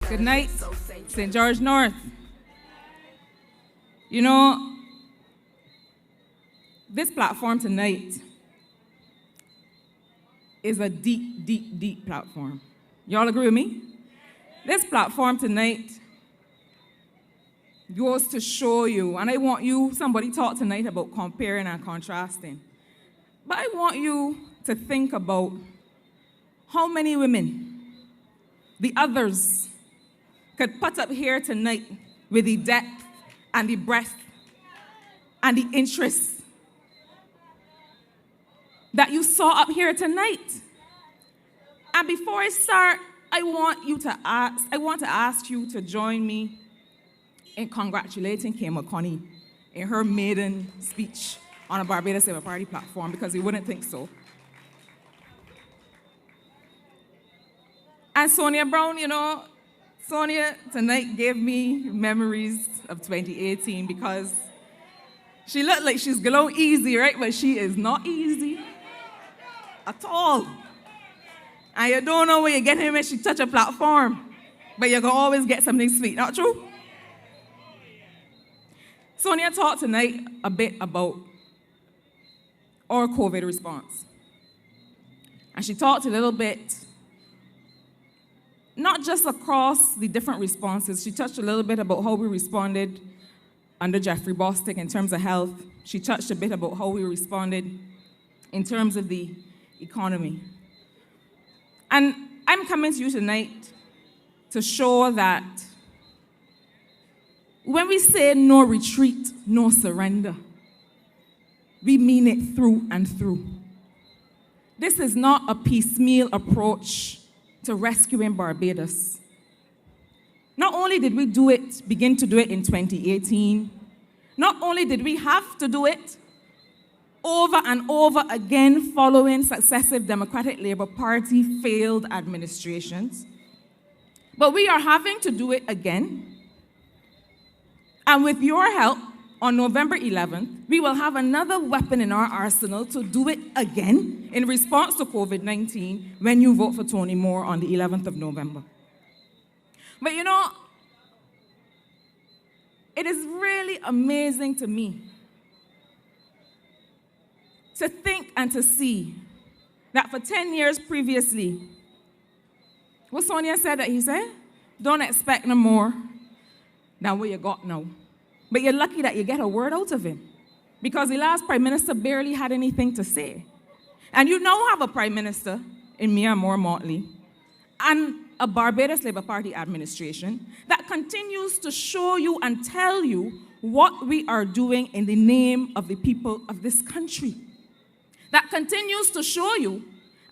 Good night, St. George North. You know, this platform tonight is a deep, deep, deep platform. Y'all agree with me? This platform tonight goes to show you, and I want you, somebody talked tonight about comparing and contrasting, but I want you to think about how many women, the others, could put up here tonight with the depth and the breadth and the interest that you saw up here tonight. And before I start, I want to ask you to join me in congratulating Kay McConney in her maiden speech on a Barbados Labour Party platform, because you wouldn't think so. And Sonia Brown, you know, Sonia tonight gave me memories of 2018, because she looked like she's glow easy, right? But she is not easy at all. And you don't know where you get him when she touch a platform, but you can always get something sweet, not true? Sonia talked tonight a bit about our COVID response. And she talked a little bit, not just across the different responses. She touched a little bit about how we responded under Jeffrey Bostic in terms of health. She touched a bit about how we responded in terms of the economy. And I'm coming to you tonight to show that when we say no retreat, no surrender, we mean it through and through. This is not a piecemeal approach to rescuing Barbados. Not only did we begin to do it in 2018, not only did we have to do it over and over again following successive Democratic Labour Party failed administrations, but we are having to do it again. And with your help, on November 11th, we will have another weapon in our arsenal to do it again in response to COVID-19 when you vote for Tony Moore on the 11th of November. But you know, it is really amazing to me to think and to see that for 10 years previously, what Sonia said that he said, don't expect no more than what you got now. But you're lucky that you get a word out of him, because the last Prime Minister barely had anything to say. And you now have a Prime Minister in Mia Moore-Motley and a Barbados Labour Party administration that continues to show you and tell you what we are doing in the name of the people of this country. That continues to show you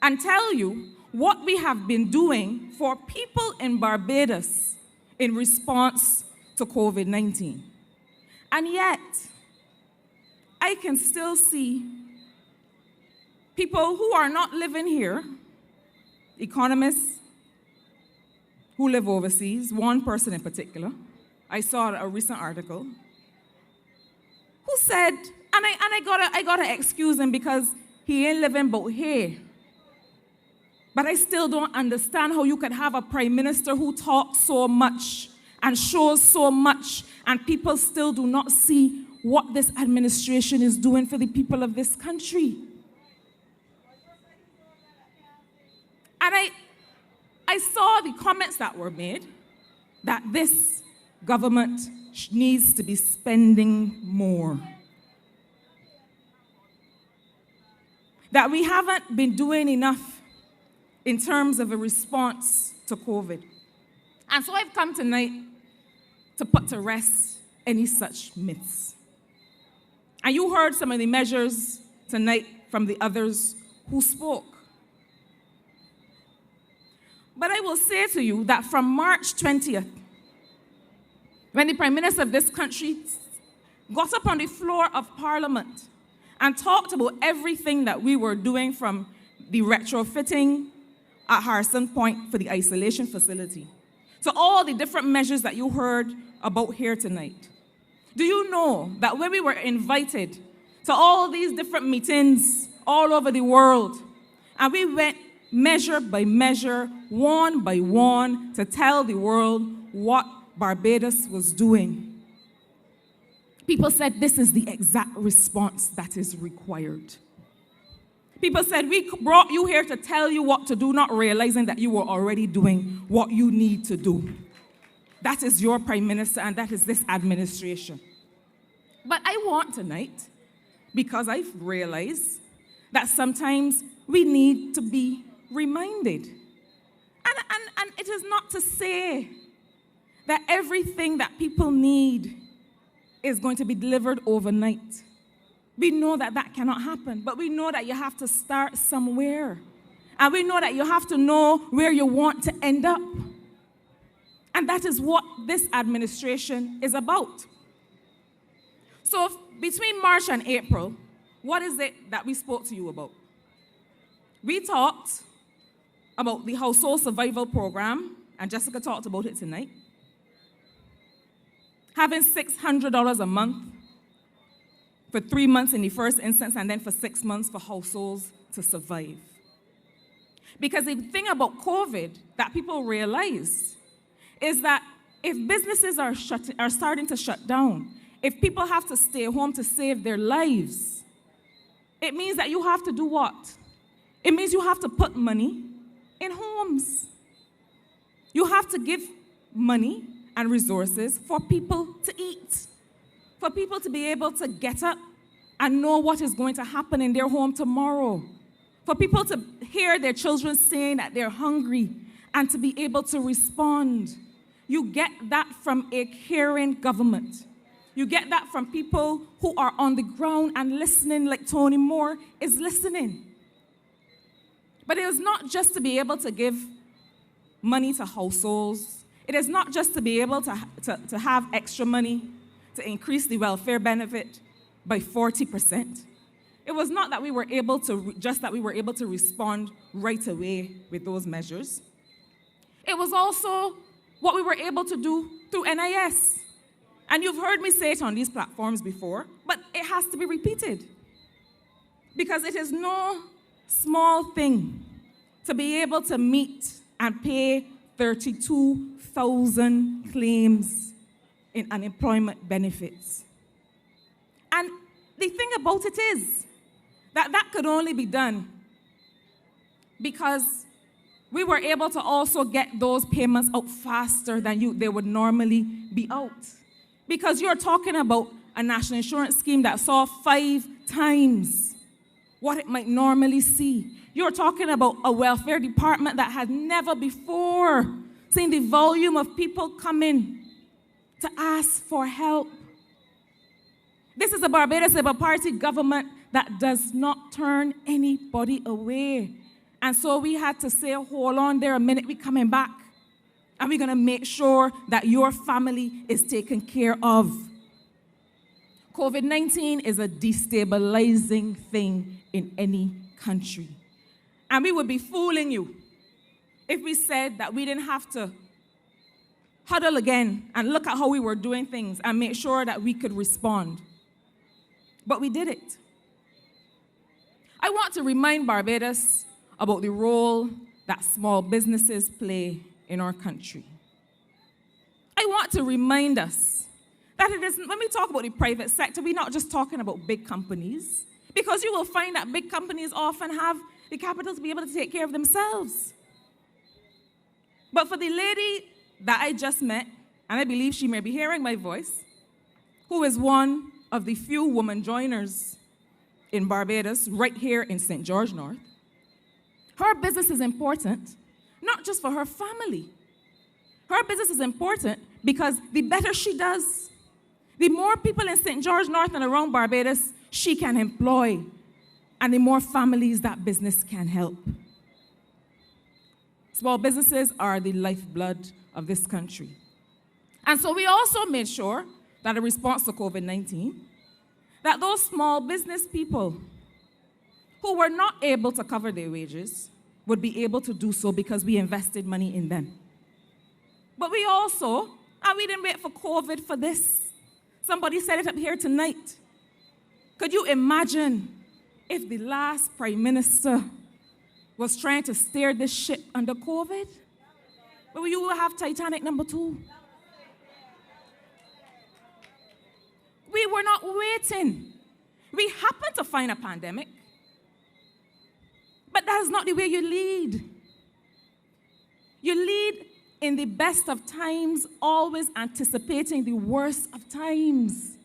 and tell you what we have been doing for people in Barbados in response to COVID-19. And yet, I can still see people who are not living here, economists who live overseas, one person in particular, I saw a recent article, who said, and I gotta excuse him because he ain't living but here. But I still don't understand how you could have a Prime Minister who talks so much and shows so much, and people still do not see what this administration is doing for the people of this country. And I saw the comments that were made that this government needs to be spending more. That we haven't been doing enough in terms of a response to COVID. And so I've come tonight to put to rest any such myths. And you heard some of the measures tonight from the others who spoke. But I will say to you that from March 20th, when the Prime Minister of this country got up on the floor of Parliament and talked about everything that we were doing, from the retrofitting at Harrison Point for the isolation facility, to all the different measures that you heard about here tonight. Do you know that when we were invited to all these different meetings all over the world, and we went measure by measure, one by one, to tell the world what Barbados was doing. People said this is the exact response that is required. People said, we brought you here to tell you what to do, not realizing that you were already doing what you need to do. That is your Prime Minister, and that is this administration. But I want tonight, because I've realized that sometimes we need to be reminded. And it is not to say that everything that people need is going to be delivered overnight. We know that that cannot happen, but we know that you have to start somewhere. And we know that you have to know where you want to end up. And that is what this administration is about. So between March and April, what is it that we spoke to you about? We talked about the Household Survival Program, and Jessica talked about it tonight. Having $600 a month for 3 months in the first instance, and then for 6 months for households to survive. Because the thing about COVID that people realize is that if businesses are starting to shut down, if people have to stay home to save their lives, it means that you have to do what? It means you have to put money in homes. You have to give money and resources for people to eat, for people to be able to get up and know what is going to happen in their home tomorrow, for people to hear their children saying that they're hungry and to be able to respond. You get that from a caring government. You get that from people who are on the ground and listening, like Tony Moore is listening. But it is not just to be able to give money to households. It is not just to be able to have extra money to increase the welfare benefit by 40%. It was not that we were able to respond right away with those measures. It was also what we were able to do through NIS. And you've heard me say it on these platforms before, but it has to be repeated. Because it is no small thing to be able to meet and pay 32,000 claims in unemployment benefits. And the thing about it is that that could only be done because we were able to also get those payments out faster than they would normally be out. Because you're talking about a national insurance scheme that saw 5 times what it might normally see. You're talking about a welfare department that had never before seen the volume of people coming to ask for help. This is a Barbados Labour Party government that does not turn anybody away. And so we had to say, hold on there a minute, we're coming back. And we're going to make sure that your family is taken care of. COVID-19 is a destabilizing thing in any country. And we would be fooling you if we said that we didn't have to huddle again and look at how we were doing things and make sure that we could respond. But we did it. I want to remind Barbados about the role that small businesses play in our country. I want to remind us that it isn't, when we talk about the private sector, we're not just talking about big companies, because you will find that big companies often have the capital to be able to take care of themselves. But for the lady that I just met, and I believe she may be hearing my voice, who is one of the few women joiners in Barbados, right here in St. George North, her business is important, not just for her family. Her business is important because the better she does, the more people in St. George North and around Barbados she can employ, and the more families that business can help. Small businesses are the lifeblood of this country. And so we also made sure that in response to COVID-19, that those small business people who were not able to cover their wages would be able to do so because we invested money in them. But we also, and we didn't wait for COVID for this. Somebody said it up here tonight. Could you imagine if the last Prime Minister was trying to steer this ship under COVID. But you will have Titanic number 2. We were not waiting. We happened to find a pandemic. But that is not the way you lead. You lead in the best of times, always anticipating the worst of times.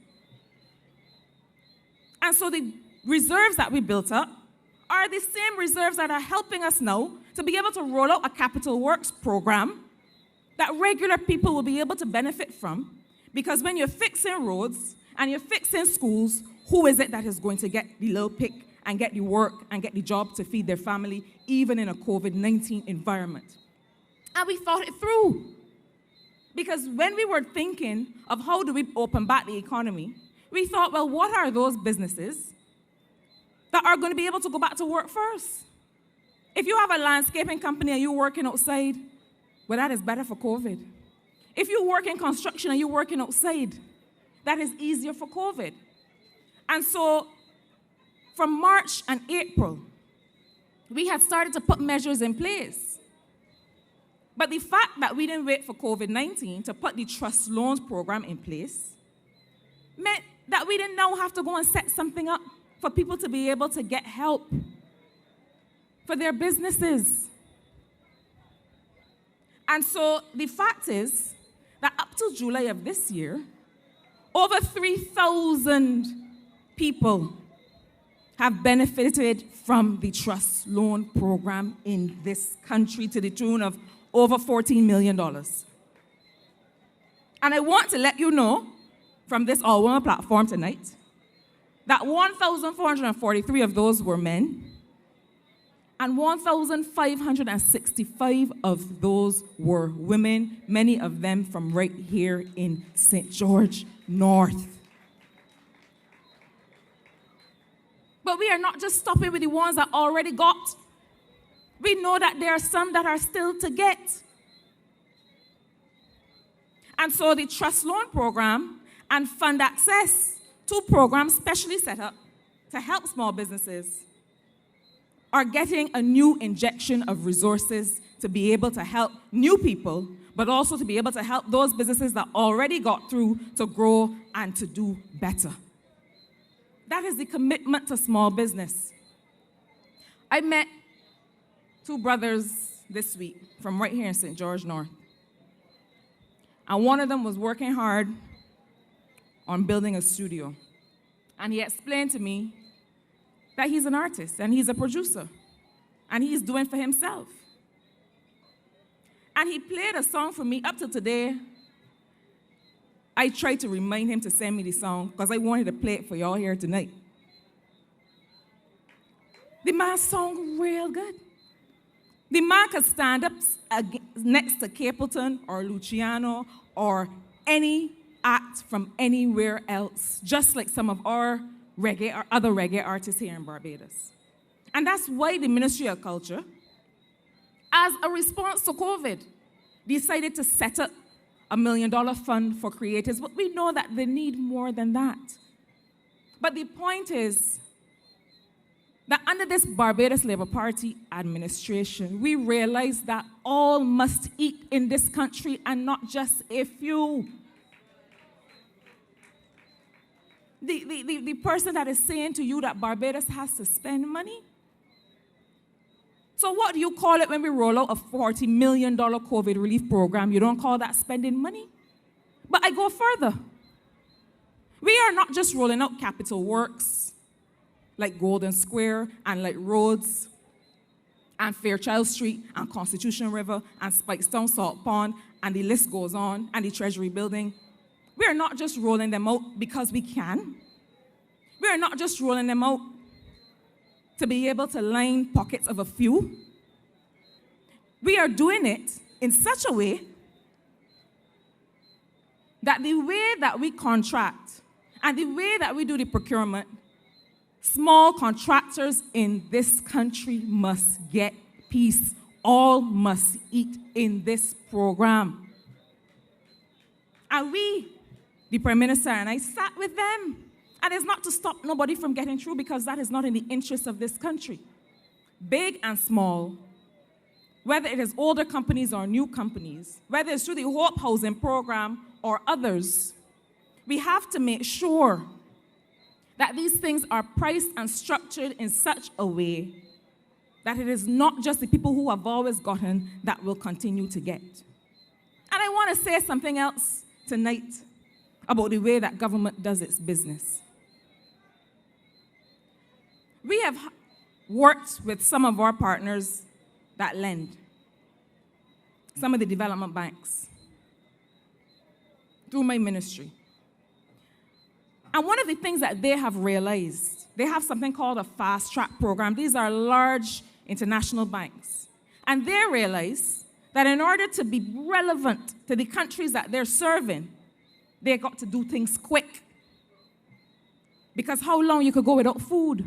And so the reserves that we built up are the same reserves that are helping us now to be able to roll out a capital works program that regular people will be able to benefit from. Because when you're fixing roads and you're fixing schools, who is it that is going to get the little pick and get the work and get the job to feed their family, even in a COVID-19 environment? And we thought it through. Because when we were thinking of how do we open back the economy, we thought, well, what are those businesses that are going to be able to go back to work first? If you have a landscaping company and you're working outside, well, that is better for COVID. If you work in construction and you're working outside, that is easier for COVID. And so from March and April, we had started to put measures in place. But the fact that we didn't wait for COVID-19 to put the trust loans program in place meant that we didn't now have to go and set something up for people to be able to get help for their businesses. And so the fact is that up till July of this year, over 3,000 people have benefited from the trust loan program in this country to the tune of over $14 million. And I want to let you know from this all-women platform tonight that 1,443 of those were men, and 1,565 of those were women, many of them from right here in St. George North. But we are not just stopping with the ones that already got. We know that there are some that are still to get. And so the Trust Loan Program and Fund Access, 2 programs specially set up to help small businesses, are getting a new injection of resources to be able to help new people, but also to be able to help those businesses that already got through to grow and to do better. That is the commitment to small business. I met 2 brothers this week from right here in St. George North. And one of them was working hard on building a studio. And he explained to me that he's an artist and he's a producer and he's doing for himself. And he played a song for me. Up to today, I tried to remind him to send me the song because I wanted to play it for y'all here tonight. The man sung real good. The man could stand up next to Capleton or Luciano or any act from anywhere else, just like some of our reggae or other reggae artists here in Barbados. And that's why the Ministry of Culture, as a response to COVID, decided to set up $1 million fund for creators, but we know that they need more than that. But the point is that under this Barbados Labour Party administration, we realize that all must eat in this country and not just a few. The person that is saying to you that Barbados has to spend money. So what do you call it when we roll out a $40 million COVID relief program? You don't call that spending money? But I go further. We are not just rolling out capital works like Golden Square and like roads and Fairchild Street and Constitution River and Spikestown Salt Pond and the list goes on, and the Treasury Building. We are not just rolling them out because we can. We are not just rolling them out to be able to line pockets of a few. We are doing it in such a way that the way that we contract and the way that we do the procurement, small contractors in this country must get peace. All must eat in this program. And we, the Prime Minister and I, sat with them. And it's not to stop nobody from getting through because that is not in the interest of this country. big and small, whether it is older companies or new companies, whether it's through the Hope Housing Program or others, we have to make sure that these things are priced and structured in such a way that it is not just the people who have always gotten that will continue to get. And I want to say something else tonight about the way that government does its business. We have worked with some of our partners that lend, some of the development banks, through my ministry. And one of the things that they have realized, they have something called a fast track program. These are large international banks. And they realize that in order to be relevant to the countries that they're serving, they got to do things quick. Because how long you could go without food?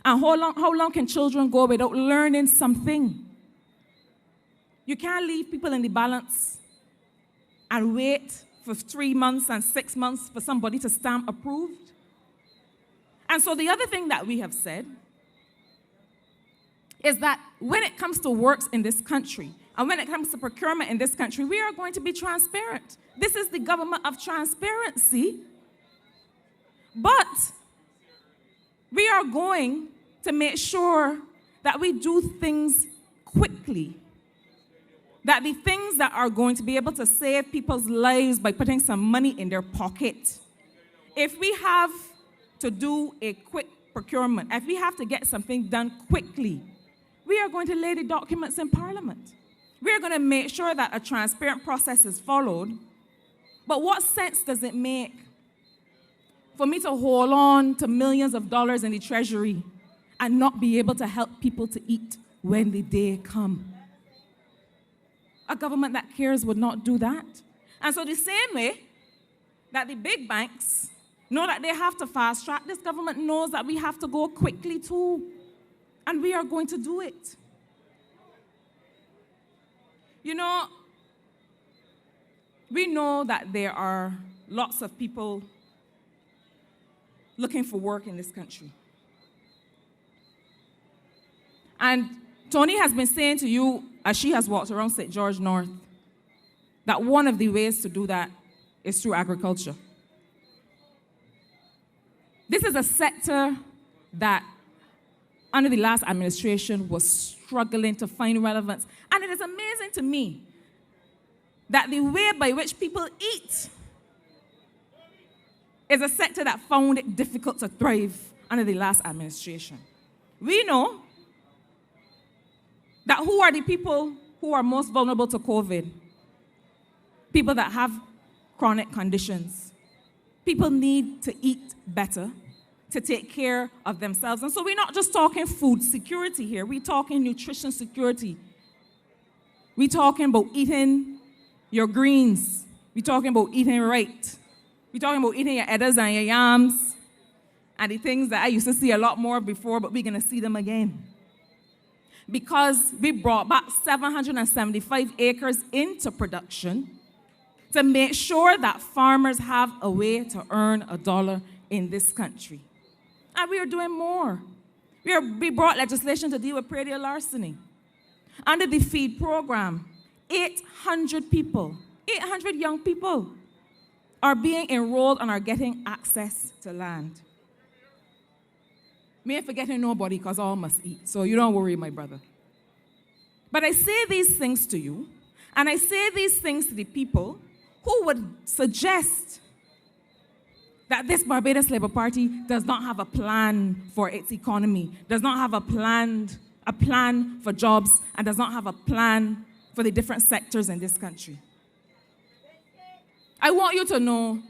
And how long can children go without learning something? You can't leave people in the balance and wait for 3 months and 6 months for somebody to stamp approved. And so the other thing that we have said is that when it comes to works in this country, and when it comes to procurement in this country, we are going to be transparent. This is the government of transparency. But we are going to make sure that we do things quickly. That the things that are going to be able to save people's lives by putting some money in their pocket, if we have to do a quick procurement, if we have to get something done quickly, we are going to lay the documents in Parliament. We are going to make sure that a transparent process is followed. But what sense does it make for me to hold on to millions of dollars in the Treasury and not be able to help people to eat when the day comes? A government that cares would not do that. And so the same way that the big banks know that they have to fast track, this government knows that we have to go quickly too. And we are going to do it. You know, we know that there are lots of people looking for work in this country. And Tony has been saying to you, as she has walked around St. George North, that one of the ways to do that is through agriculture. This is a sector that, under the last administration, was struggling to find relevance. And it is amazing to me that the way by which people eat is a sector that found it difficult to thrive under the last administration. We know that who are the people who are most vulnerable to COVID? People that have chronic conditions. People need to eat better to take care of themselves. And so we're not just talking food security here. We're talking nutrition security. We're talking about eating your greens. We're talking about eating right. We're talking about eating your eddas and your yams and the things that I used to see a lot more before, but we're going to see them again. Because we brought back 775 acres into production to make sure that farmers have a way to earn $1 in this country. And we are doing more. We brought legislation to deal with predial larceny. Under the feed program, 800 people, 800 young people are being enrolled and are getting access to land. Me ain't forgetting nobody because all must eat, so you don't worry, my brother. But I say these things to you, and I say these things to the people who would suggest that this Barbados Labour Party does not have a plan for its economy, does not have a plan for jobs, and does not have a plan for the different sectors in this country. I want you to know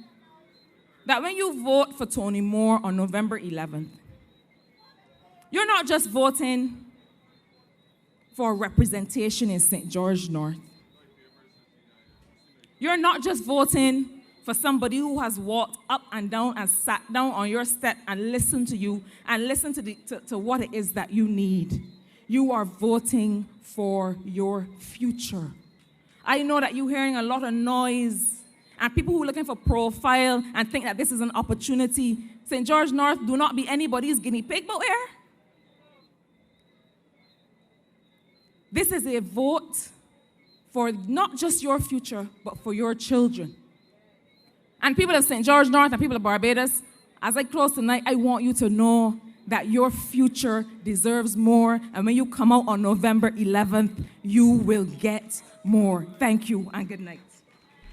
that when you vote for Tony Moore on November 11th, you're not just voting for representation in St. George North. You're not just voting for somebody who has walked up and down and sat down on your step and listened to you and listened to what it is that you need. You are voting for your future. I know that you're hearing a lot of noise and people who are looking for profile and think that this is an opportunity. St. George North, do not be anybody's guinea pig, but here. This is a vote for not just your future, but for your children. And people of St. George North and people of Barbados, as I close tonight, I want you to know that your future deserves more. And when you come out on November 11th, you will get more. Thank you and good night.